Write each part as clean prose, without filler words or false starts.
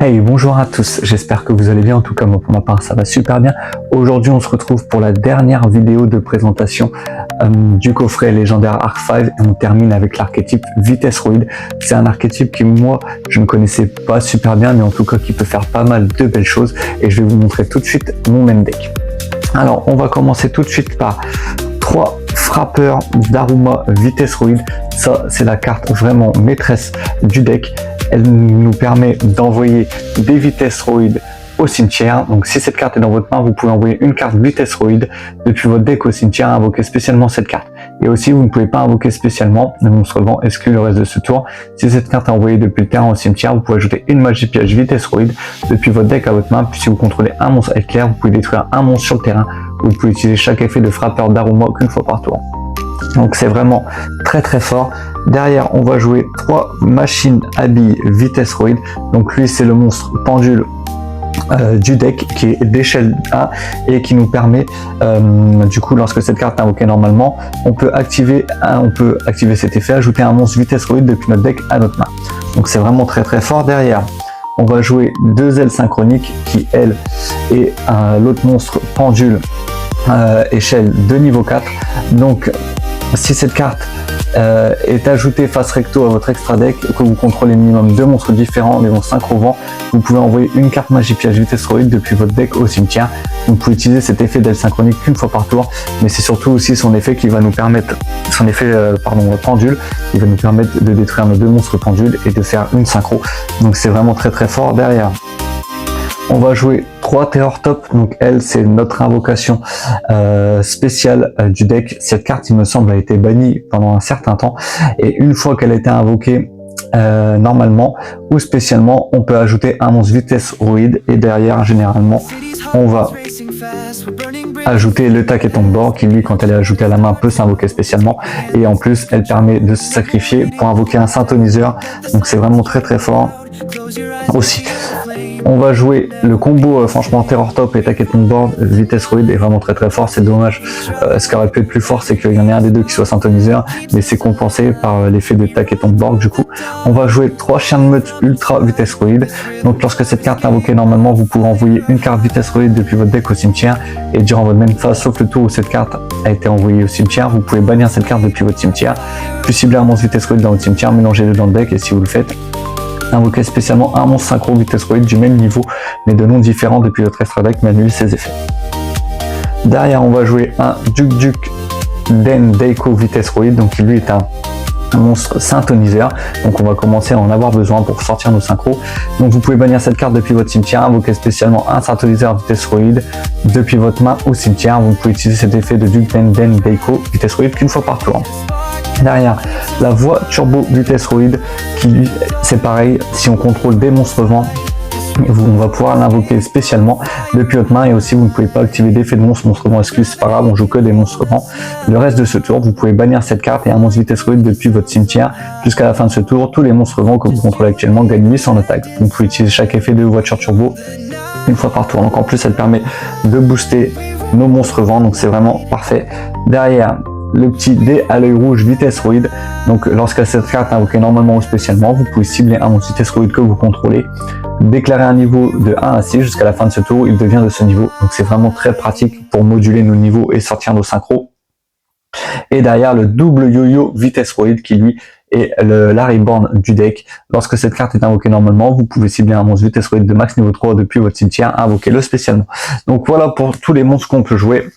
Hey, bonjour à tous, j'espère que vous allez bien, en tout cas moi pour ma part ça va super bien. Aujourd'hui on se retrouve pour la dernière vidéo de présentation du coffret légendaire Arc 5 et on termine avec l'archétype Vitesroid. C'est un archétype qui moi je ne connaissais pas super bien mais en tout cas qui peut faire pas mal de belles choses et je vais vous montrer tout de suite mon main deck. Alors on va commencer tout de suite par 3 frappeurs d'Aruma Vitesroid. Ça c'est la carte vraiment maîtresse du deck. Elle nous permet d'envoyer des Vitesroid au cimetière. Donc si cette carte est dans votre main, vous pouvez envoyer une carte Vitesroid depuis votre deck au cimetière et invoquer spécialement cette carte. Et aussi, vous ne pouvez pas invoquer spécialement, le monstre vent exclut le reste de ce tour. Si cette carte est envoyée depuis le terrain au cimetière, vous pouvez ajouter une magie piège Vitesroid depuis votre deck à votre main. Puis si vous contrôlez un monstre éclair, vous pouvez détruire un monstre sur le terrain. Vous pouvez utiliser chaque effet de frappeur d'Aruma qu'une fois par tour. Donc c'est vraiment très fort. Derrière on va jouer 3 machines habilles Vitesroid. Donc lui c'est le monstre pendule du deck qui est d'échelle 1 et qui nous permet du coup lorsque cette carte est invoquée normalement on peut activer cet effet, ajouter un monstre Vitesroid depuis notre deck à notre main. Donc c'est vraiment très fort. Derrière on va jouer 2 ailes synchroniques qui elle est l'autre monstre pendule échelle de niveau 4. Donc si cette carte est ajoutée face recto à votre extra deck, que vous contrôlez minimum 2 monstres différents, des monstres synchro vent, vous pouvez envoyer une carte magie piège Vitesroid depuis votre deck au cimetière. Vous pouvez utiliser cet effet d'aile synchronique qu'une fois par tour, mais c'est surtout aussi son effet qui va nous permettre, pendule, qui va nous permettre de détruire nos 2 monstres pendules et de faire une synchro. Donc c'est vraiment très fort. Derrière on va jouer 3 Terror Top, donc elle c'est notre invocation spéciale du deck. Cette carte il me semble a été bannie pendant un certain temps et une fois qu'elle a été invoquée normalement ou spécialement on peut ajouter un monstre Vitesroid et derrière généralement on va ajouter le Tac et Tombor qui lui quand elle est ajoutée à la main peut s'invoquer spécialement et en plus elle permet de se sacrifier pour invoquer un synthoniseur, donc c'est vraiment très fort aussi. On va jouer le combo franchement Terror Top et Tac et Tombor Vitesroid est vraiment très fort. C'est dommage, ce qui aurait pu être plus fort c'est qu'il y en ait un des deux qui soit synthoniseur, mais c'est compensé par l'effet de Tac et Tombor. Du coup on va jouer 3 chiens de meute ultra Vitesroid. Donc lorsque cette carte est invoquée normalement vous pouvez envoyer une carte Vitesroid depuis votre deck au cimetière et durant votre même phase sauf le tour où cette carte a été envoyée au cimetière vous pouvez bannir cette carte depuis votre cimetière, puis cibler un monstre Vitesroid dans votre cimetière, mélanger-le dans le deck et si vous le faites invoquer spécialement un monstre synchro Vitesroid du même niveau mais de noms différents depuis votre extra deck mais annuler ses effets. Derrière on va jouer un Duc Den Deiko Vitesroid, donc lui est un monstre synthoniseur, donc on va commencer à en avoir besoin pour sortir nos synchros. Donc vous pouvez bannir cette carte depuis votre cimetière, invoquer spécialement un synthoniseur Vitesroid depuis votre main au cimetière. Vous pouvez utiliser cet effet de Duc Den Deiko Vitesroid qu'une fois par tour. Derrière la voix turbo Vitesroid qui lui c'est pareil, si on contrôle des monstres vent on va pouvoir l'invoquer spécialement depuis votre main et aussi vous ne pouvez pas activer d'effet de monstre vent exclu, c'est pas grave, on joue que des monstres vent. Le reste de ce tour vous pouvez bannir cette carte et un monstre Vitesroid depuis votre cimetière. Jusqu'à la fin de ce tour tous les monstres vent que vous contrôlez actuellement gagnent 800 attaque. Vous pouvez utiliser chaque effet de voiture turbo une fois par tour, donc en plus elle permet de booster nos monstres vent, donc c'est vraiment parfait. Derrière le petit dé à l'œil rouge Vitesroid, donc lorsque cette carte est invoquée normalement ou spécialement vous pouvez cibler un monstre Vitesroid que vous contrôlez, déclarer un niveau de 1 à 6 jusqu'à la fin de ce tour il devient de ce niveau, donc c'est vraiment très pratique pour moduler nos niveaux et sortir nos synchros. Et derrière le double yo-yo Vitesroid qui lui est la reborn du deck. Lorsque cette carte est invoquée normalement vous pouvez cibler un monstre Vitesroid de max niveau 3 depuis votre cimetière, invoquez-le spécialement. Donc voilà pour tous les monstres qu'on peut jouer.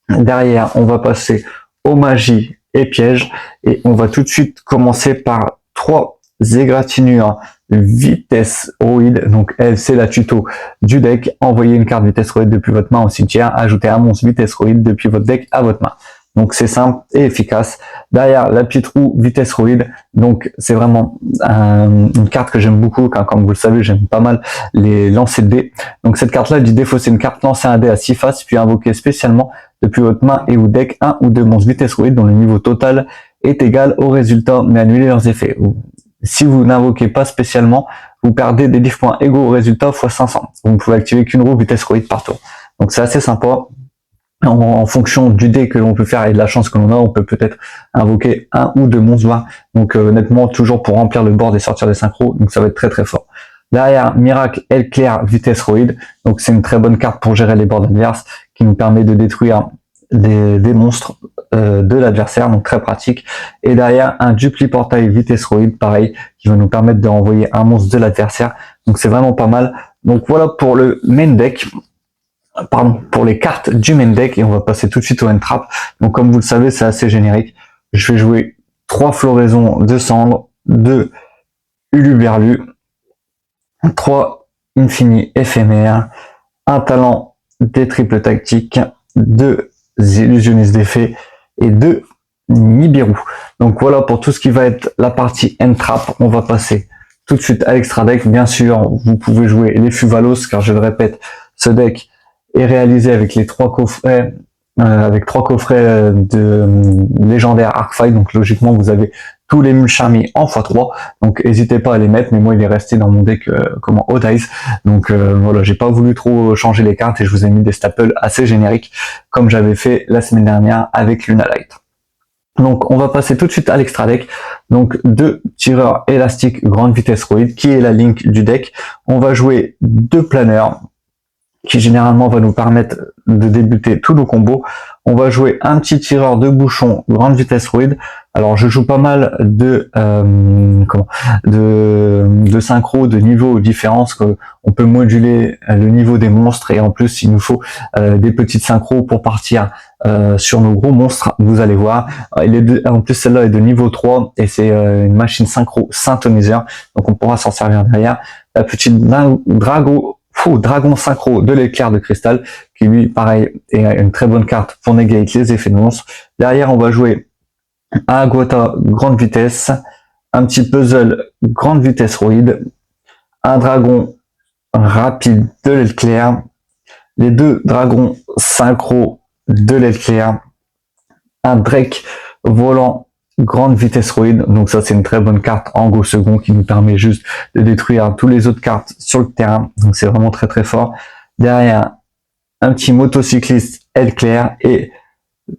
Derrière on va passer aux magies et pièges et on va tout de suite commencer par 3 égratignures Vitesroid. Donc elle c'est la tuto du deck, envoyer une carte Vitesroid depuis votre main au cimetière, ajouter un monstre Vitesroid depuis votre deck à votre main. Donc c'est simple et efficace. Derrière la petite roue Vitesroid, donc c'est vraiment une carte que j'aime beaucoup car comme vous le savez j'aime pas mal les lancers de dés. Donc cette carte là dit défausser une carte, lancer un dé à 6 faces puis invoquer spécialement depuis votre main et ou deck 1 ou 2 monstres Vitesroid dont le niveau total est égal au résultat mais annuler leurs effets. Si vous n'invoquez pas spécialement vous perdez des livres points égaux au résultat x 500. Vous ne pouvez activer qu'une roue Vitesroid par tour. Donc c'est assez sympa. En fonction du dé que l'on peut faire et de la chance que l'on a, on peut peut-être invoquer 1 ou 2 monstres. Donc honnêtement, toujours pour remplir le board et sortir des synchros, donc ça va être très fort. Derrière, Miracle, Éclair, Vitesse Roid. Donc c'est une très bonne carte pour gérer les boards adverses qui nous permet de détruire des monstres de l'adversaire, donc très pratique. Et derrière, un Dupli Portail Vitesse Roid, pareil, qui va nous permettre de renvoyer un monstre de l'adversaire. Donc c'est vraiment pas mal. Donc voilà pour le main deck. Pardon, pour les cartes du main deck, et on va passer tout de suite au end trap. Donc comme vous le savez, c'est assez générique. Je vais jouer 3 floraisons de cendres, 2 Uluberlu, 3 Infini éphémères, un talent des triples tactiques, 2 illusionnistes d'effet et 2 Nibiru. Donc voilà pour tout ce qui va être la partie end trap. On va passer tout de suite à l'extra deck. Bien sûr, vous pouvez jouer les Fuvalos, car je le répète, ce deck est réalisé avec les 3 coffrets, de légendaire Arc-Fight. Donc logiquement, vous avez tous les Mulcharmy en x3. Donc n'hésitez pas à les mettre, mais moi il est resté dans mon deck au dice. Donc voilà, j'ai pas voulu trop changer les cartes et je vous ai mis des staples assez génériques, comme j'avais fait la semaine dernière avec Lunalight. Donc on va passer tout de suite à l'extra deck. Donc 2 tireurs élastiques grande vitesse Roid, qui est la link du deck. On va jouer 2 planeurs, qui généralement va nous permettre de débuter tous nos combos. On va jouer un petit tireur de bouchon grande vitesse Roid. Alors je joue pas mal de synchro, de niveaux différents, que on peut moduler le niveau des monstres, et en plus il nous faut des petites synchros pour partir sur nos gros monstres. Vous allez voir, en plus celle-là est de niveau 3 et c'est une machine synchro synthoniseur, donc on pourra s'en servir derrière. La petite dragon synchro de l'éclair de cristal, qui lui pareil est une très bonne carte pour négater les effets de monstres. Derrière on va jouer un Aguata grande vitesse, un petit puzzle grande vitesse Roid, un dragon rapide de l'éclair, les 2 dragons synchro de l'éclair, un Drake volant grande vitesse Roid. Donc ça c'est une très bonne carte en go second qui nous permet juste de détruire tous les autres cartes sur le terrain. Donc c'est vraiment très très fort. Derrière, un petit motocycliste éclair et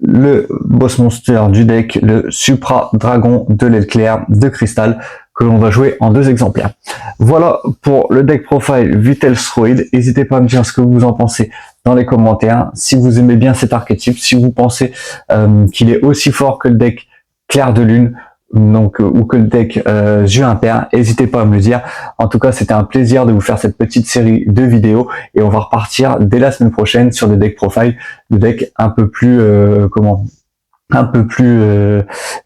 le boss monster du deck, le Supra Dragon de l'éclair de cristal, que l'on va jouer en 2 exemplaires. Voilà pour le deck profile Vitesse Roid. N'hésitez pas à me dire ce que vous en pensez dans les commentaires. Si vous aimez bien cet archétype, si vous pensez qu'il est aussi fort que le deck Clair de Lune, donc ou que le deck Yeux Impair, n'hésitez pas à me le dire. En tout cas, c'était un plaisir de vous faire cette petite série de vidéos, et on va repartir dès la semaine prochaine sur des decks profile, des decks un peu plus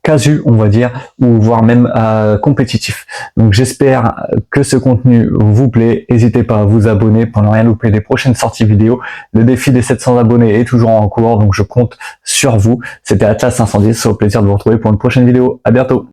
casu, on va dire, ou voire même compétitif. Donc j'espère que ce contenu vous plaît. N'hésitez pas à vous abonner pour ne rien louper des prochaines sorties vidéo. Le défi des 700 abonnés est toujours en cours, donc je compte sur vous. C'était Atlas 510, c'est au plaisir de vous retrouver pour une prochaine vidéo. À bientôt.